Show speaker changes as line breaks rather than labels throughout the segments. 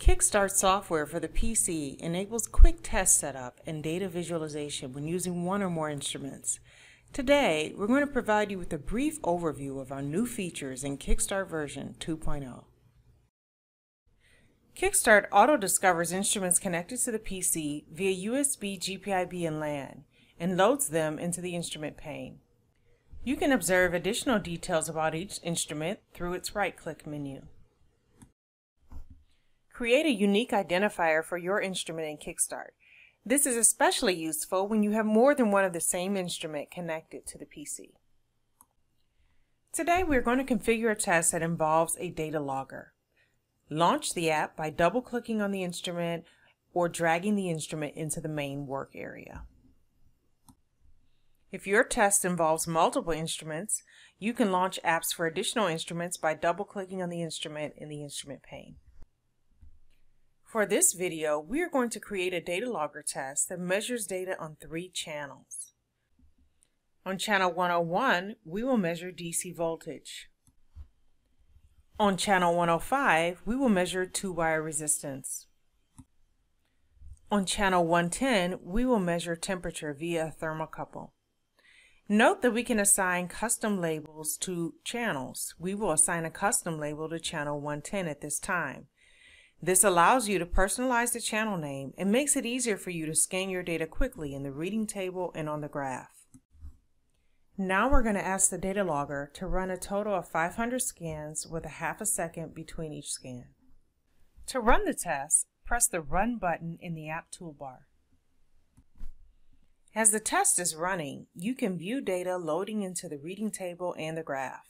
KickStart software for the PC enables quick test setup and data visualization when using one or more instruments. Today, we're going to provide you with a brief overview of our new features in KickStart version 2.0. KickStart auto-discovers instruments connected to the PC via USB, GPIB, and LAN, and loads them into the instrument pane. You can observe additional details about each instrument through its right-click menu. Create a unique identifier for your instrument in KickStart. This is especially useful when you have more than one of the same instrument connected to the PC. Today we're going to configure a test that involves a data logger. Launch the app by double-clicking on the instrument or dragging the instrument into the main work area. If your test involves multiple instruments, you can launch apps for additional instruments by double-clicking on the instrument in the instrument pane. For this video, we are going to create a data logger test that measures data on 3 channels. On channel 101, we will measure DC voltage. On channel 105, we will measure 2-wire resistance. On channel 110, we will measure temperature via a thermocouple. Note that we can assign custom labels to channels. We will assign a custom label to channel 110 at this time. This allows you to personalize the channel name and makes it easier for you to scan your data quickly in the reading table and on the graph. Now we're going to ask the data logger to run a total of 500 scans with a half a second between each scan. To run the test, press the Run button in the app toolbar. As the test is running, you can view data loading into the reading table and the graph.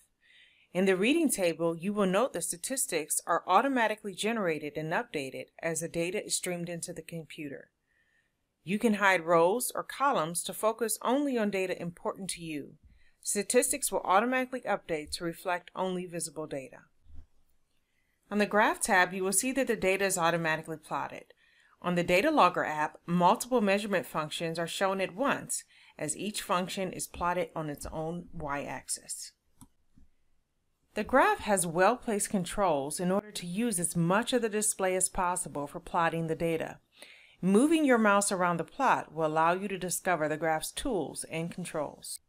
In the reading table, you will note the statistics are automatically generated and updated as the data is streamed into the computer. You can hide rows or columns to focus only on data important to you. Statistics will automatically update to reflect only visible data. On the Graph tab, you will see that the data is automatically plotted. On the Data Logger app, multiple measurement functions are shown at once, as each function is plotted on its own y-axis. The graph has well-placed controls in order to use as much of the display as possible for plotting the data. Moving your mouse around the plot will allow you to discover the graph's tools and controls.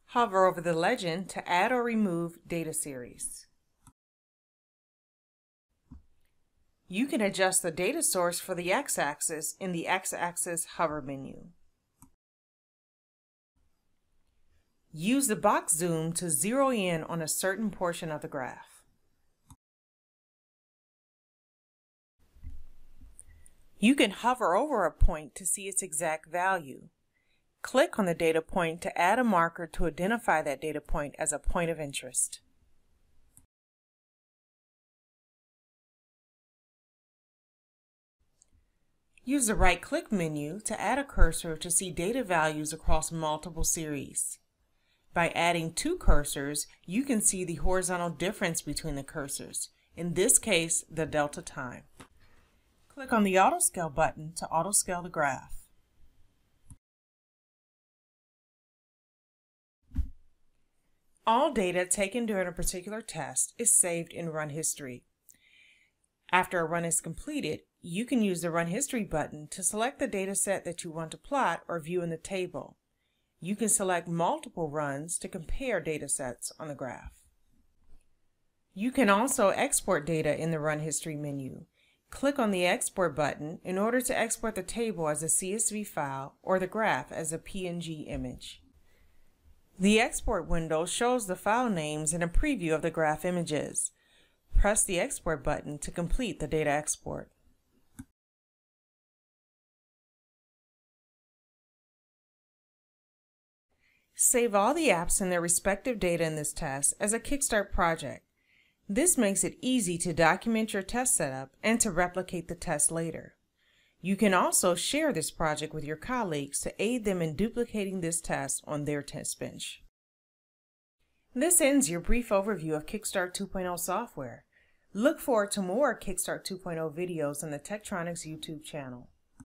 Hover over the legend to add or remove data series. You can adjust the data source for the x-axis in the x-axis hover menu. Use the box zoom to zero in on a certain portion of the graph. You can hover over a point to see its exact value. Click on the data point to add a marker to identify that data point as a point of interest. Use the right-click menu to add a cursor to see data values across multiple series. By adding 2 cursors, you can see the horizontal difference between the cursors, in this case, the delta time. Click on the Autoscale button to autoscale the graph. All data taken during a particular test is saved in Run History. After a run is completed, you can use the Run History button to select the data set that you want to plot or view in the table. You can select multiple runs to compare data sets on the graph. You can also export data in the Run History menu. Click on the Export button in order to export the table as a CSV file or the graph as a PNG image. The Export window shows the file names and a preview of the graph images. Press the Export button to complete the data export. Save all the apps and their respective data in this test as a KickStart project. This makes it easy to document your test setup and to replicate the test later. You can also share this project with your colleagues to aid them in duplicating this test on their test bench. This ends your brief overview of KickStart 2.0 software. Look forward to more KickStart 2.0 videos on the Tektronix YouTube channel.